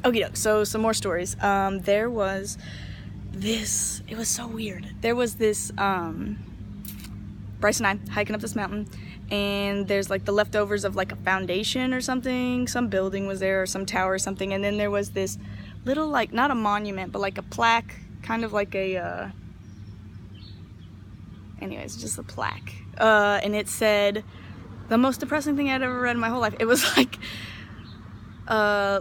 Okay, so some more stories. There was this, it was so weird. There was this, Bryce and I hiking up this mountain, and there's like the leftovers of like a foundation or something. Some building was there, or some tower or something, and then there was this little, like, not a monument, but like a plaque, kind of like a, anyways, just a plaque. And it said, the most depressing thing I'd ever read in my whole life. It was like,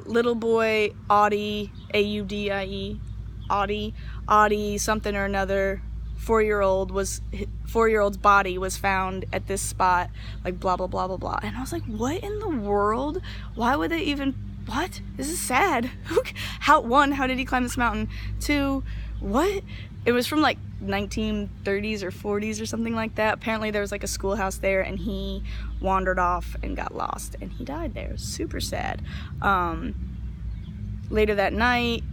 little boy Audie, A-U-D-I-E, Audie something or another, 4-year-old's body was found at this spot, like blah blah blah blah blah. And I was like, what in the world? Why would they even, what? This is sad. How did he climb this mountain? 2, what? It was from like 1930s or 40s or something like that. Apparently there was like a schoolhouse there, and he wandered off and got lost, and he died there. Super sad. Later that night,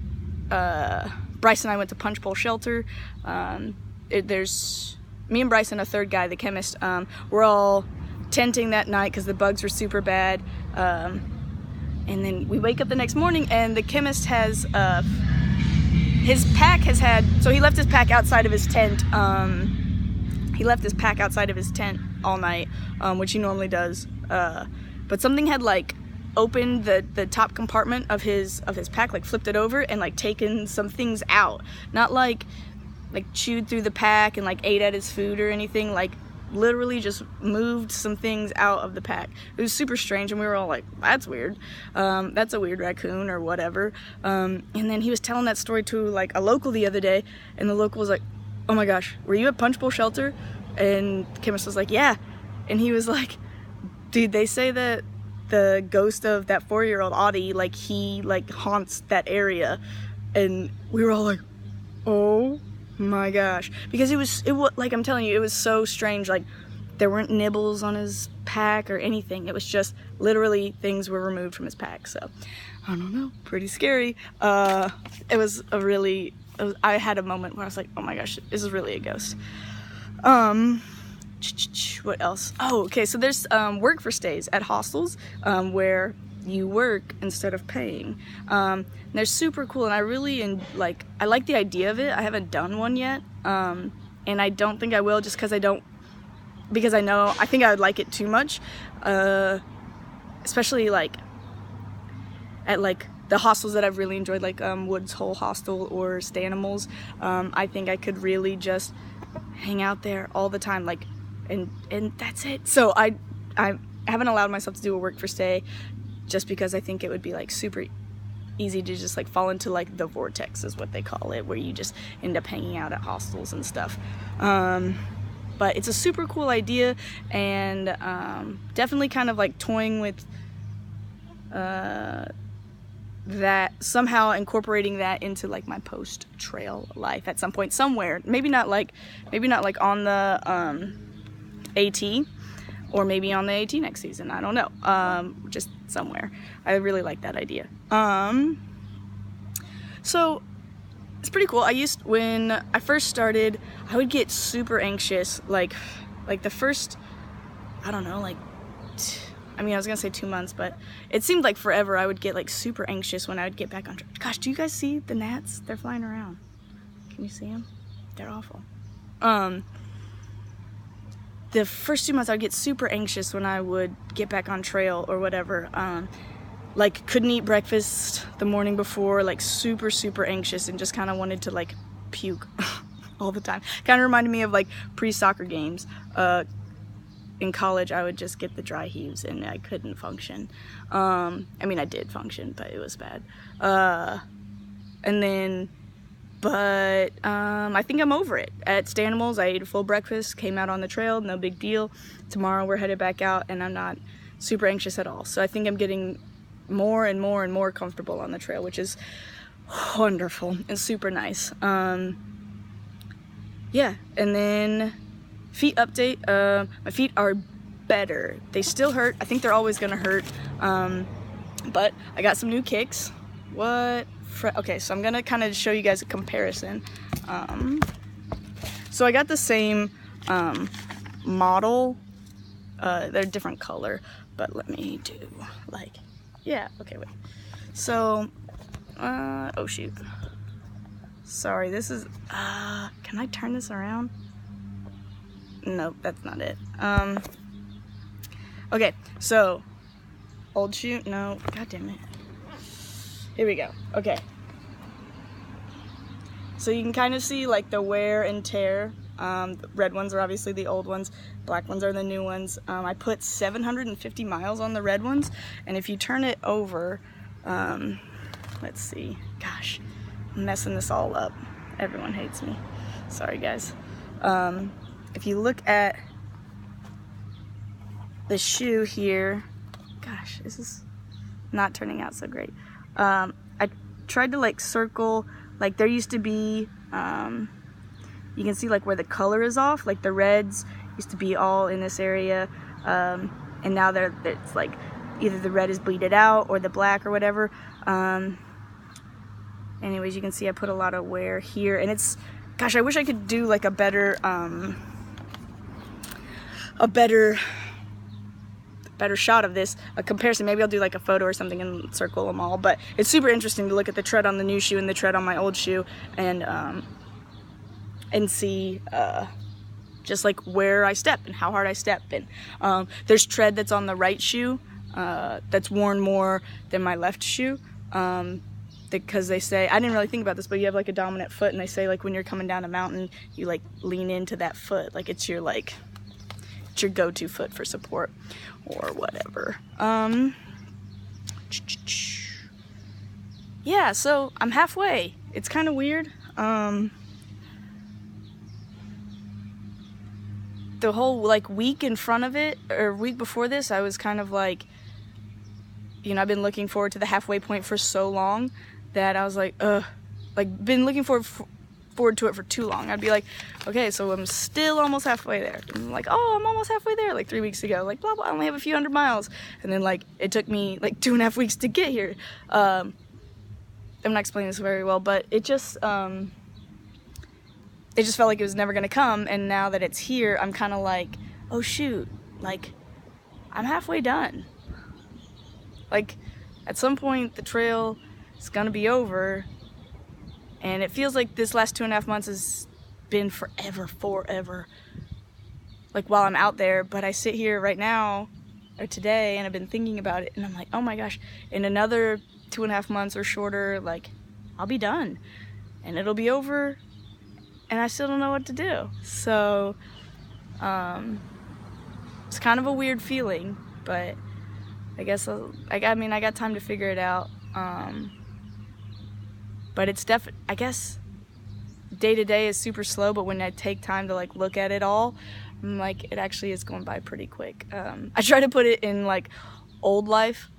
Bryce and I went to Punch Bowl Shelter. There's me and Bryce and a third guy, the chemist. We're all tenting that night because the bugs were super bad. And then we wake up the next morning, and the chemist has his pack has had, so he left his pack outside of his tent. He left his pack outside of his tent all night, which he normally does. But something had like opened the top compartment of his pack, like flipped it over and like taken some things out. Not like chewed through the pack and like ate at his food or anything, like literally just moved some things out of the pack. It was super strange, and we were all like, that's weird. That's a weird raccoon or whatever. And then he was telling that story to like a local the other day, and the local was like, oh my gosh, were you at Punch Bowl Shelter? And the chemist was like, yeah. And he was like, dude, they say that the ghost of that 4-year-old Audie, like he like haunts that area. And we were all like, oh my gosh, because it was like, I'm telling you, it was so strange. Like, there weren't nibbles on his pack or anything. It was just literally things were removed from his pack. So I don't know, pretty scary. It was I had a moment where I was like, oh my gosh, this is really a ghost. What else? Oh, okay, so there's work for stays at hostels, where you work instead of paying. They're super cool, and I really I like the idea of it. I haven't done one yet, and I don't think I will, just because I think I would like it too much, especially like at like the hostels that I've really enjoyed, like Woods Hole Hostel or Stanimals. I think I could really just hang out there all the time, like, and that's it. So I haven't allowed myself to do a work for stay, just because I think it would be like super easy to just like fall into like the vortex, is what they call it, where you just end up hanging out at hostels and stuff. But it's a super cool idea, and definitely kind of like toying with that, somehow incorporating that into like my post trail life at some point somewhere. Maybe not like on the AT, or maybe on the AT next season, I don't know, just somewhere. I really like that idea. So it's pretty cool. When I first started, I would get super anxious, like the first, I don't know, I was gonna say 2 months, but it seemed like forever. I would get like super anxious when I would get back on track. Gosh, do you guys see the gnats? They're flying around. Can you see them? They're awful. The first 2 months I would get super anxious when I would get back on trail or whatever. Like, couldn't eat breakfast the morning before, like super, super anxious, and just kind of wanted to like puke all the time. Kind of reminded me of like pre-soccer games. In college, I would just get the dry heaves and I couldn't function. I did function, but it was bad. I think I'm over it. At Stanimals, I ate a full breakfast, came out on the trail, no big deal. Tomorrow we're headed back out, and I'm not super anxious at all. So I think I'm getting more and more and more comfortable on the trail, which is wonderful and super nice. Yeah, and then feet update. My feet are better. They still hurt. I think they're always gonna hurt. But I got some new kicks. Okay, so I'm gonna kind of show you guys a comparison. So I got the same model. They're a different color, but let me do okay, wait. So Oh shoot. Sorry, this is, can I turn this around? Nope, that's not it. Okay, so, old chute, no, god damn it. Here we go, okay. So you can kind of see like the wear and tear. The red ones are obviously the old ones, black ones are the new ones. I put 750 miles on the red ones, and if you turn it over, let's see, gosh, I'm messing this all up. Everyone hates me. Sorry guys. If you look at the shoe here, gosh, this is not turning out so great. I tried to like circle, like there used to be, you can see like where the color is off, like the reds used to be all in this area, and now it's like either the red is bleeded out or the black or whatever. Anyways, you can see I put a lot of wear here, and it's, gosh, I wish I could do like a better shot of this, a comparison. Maybe I'll do like a photo or something and circle them all, but it's super interesting to look at the tread on the new shoe and the tread on my old shoe, and see just like where I step and how hard I step. And there's tread that's on the right shoe that's worn more than my left shoe, because they say, I didn't really think about this, but you have like a dominant foot, and they say like when you're coming down a mountain, you like lean into that foot, like it's your go-to foot for support or whatever. Yeah, so I'm halfway. It's kind of weird. The whole like week in front of it, or week before this, I was kind of like, you know, I've been looking forward to the halfway point for so long that I was like, been looking forward to it for too long. I'd be like, okay, so I'm still almost halfway there. And I'm like, oh, I'm almost halfway there, like 3 weeks ago. Like, blah, blah, I only have a few hundred miles. And then, like, it took me, like, 2.5 weeks to get here. I'm not explaining this very well, but it just felt like it was never going to come. And now that it's here, I'm kind of like, oh, shoot. Like, I'm halfway done. Like, at some point, the trail is going to be over. And it feels like this last 2.5 months has been forever. Like while I'm out there, but I sit here right now, or today, and I've been thinking about it, and I'm like, oh my gosh, in another 2.5 months or shorter, like, I'll be done. And it'll be over, and I still don't know what to do. So, it's kind of a weird feeling, but I guess, I got time to figure it out. But it's I guess day to day is super slow, but when I take time to like look at it all, I'm like, it actually is going by pretty quick. I try to put it in like old life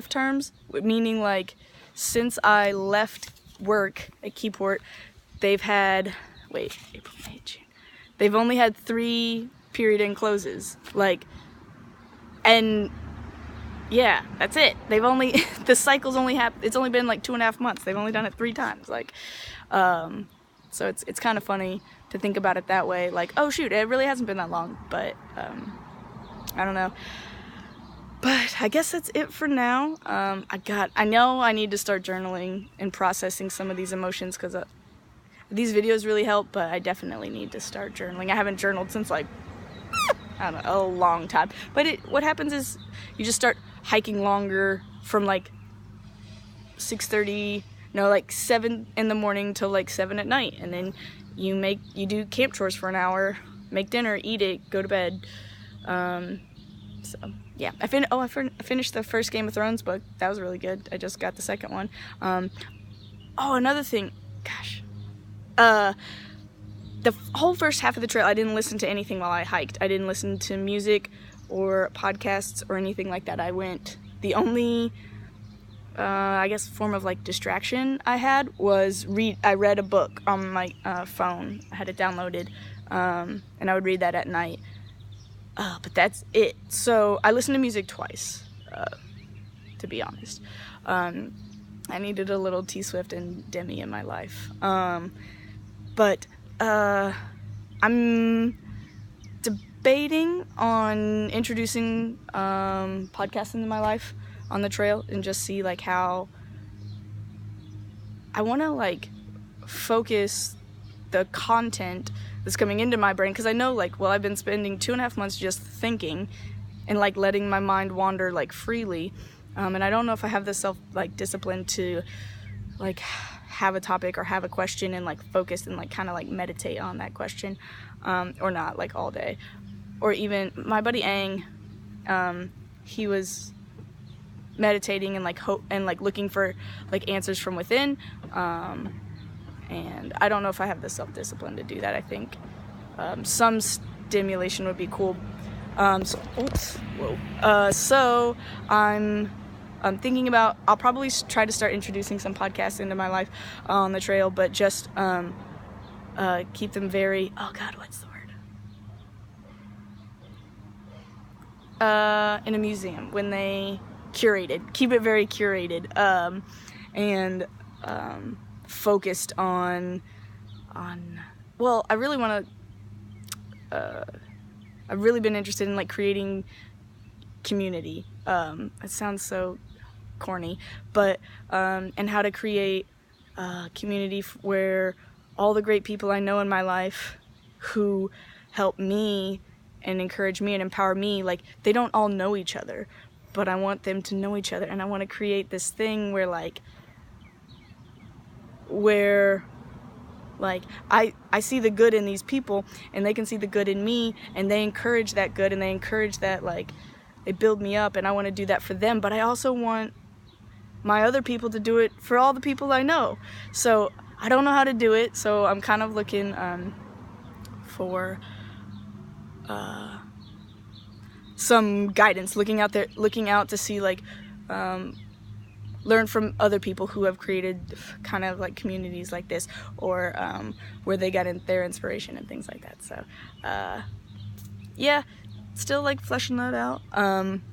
terms, meaning like since I left work at Keyport, they've had, April, May, June. They've only had 3 period end closes, like, and yeah, that's it. They've only, the cycle's only it's only been like 2.5 months. They've only done it 3 times. Like, so it's kind of funny to think about it that way. Like, oh shoot, it really hasn't been that long, but, I don't know. But I guess that's it for now. I know I need to start journaling and processing some of these emotions, because these videos really help, but I definitely need to start journaling. I haven't journaled since like, I don't know, a long time. But what happens is you just start hiking longer from like 7 in the morning till like 7 at night, and then you do camp chores for an hour, make dinner, eat it, go to bed. So yeah, I finished the first Game of Thrones book. That was really good. I just got the second one. Another thing, gosh, the whole first half of the trail, I didn't listen to anything while I hiked. I didn't listen to music or podcasts or anything like that. The only, I guess, form of like distraction I had was I read a book on my phone. I had it downloaded, and I would read that at night. But that's it. So I listened to music twice, to be honest. I needed a little T Swift and Demi in my life. But I'm debating on introducing podcasts into my life on the trail, and just see like how I want to like focus the content that's coming into my brain, because I know like, well, I've been spending 2.5 months just thinking and like letting my mind wander like freely, and I don't know if I have the self like discipline to like have a topic or have a question and like focus and like kind of like meditate on that question, or not like all day. Or even my buddy Aang, he was meditating and like hope and like looking for like answers from within, and I don't know if I have the self-discipline to do that. I think some stimulation would be cool. So I'm thinking about, I'll probably try to start introducing some podcasts into my life on the trail, but just keep them very, oh god, what's the word? In a museum, when they curated, keep it very curated, and focused on well, I really want to I've really been interested in like creating community. It sounds so corny, but and how to create a community where all the great people I know in my life who help me and encourage me and empower me, like they don't all know each other, but I want them to know each other, and I want to create this thing where I see the good in these people and they can see the good in me, and they encourage that good, and they encourage that, like they build me up, and I want to do that for them, but I also want my other people to do it for all the people I know. So I don't know how to do it, so I'm kind of looking for some guidance, looking out to see like learn from other people who have created kind of like communities like this, or where they got their inspiration and things like that. So yeah, still like fleshing that out.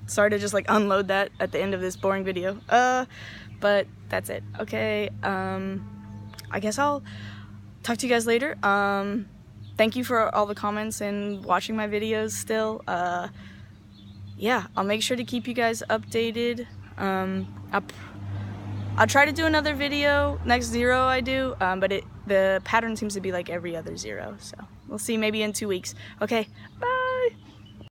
Sorry to just like unload that at the end of this boring video, but that's it. Okay, I guess I'll talk to you guys later. Thank you for all the comments and watching my videos still. Yeah, I'll make sure to keep you guys updated. I'll try to do another video next zero I do, but the pattern seems to be like every other zero, so we'll see, maybe in 2 weeks. Okay, bye!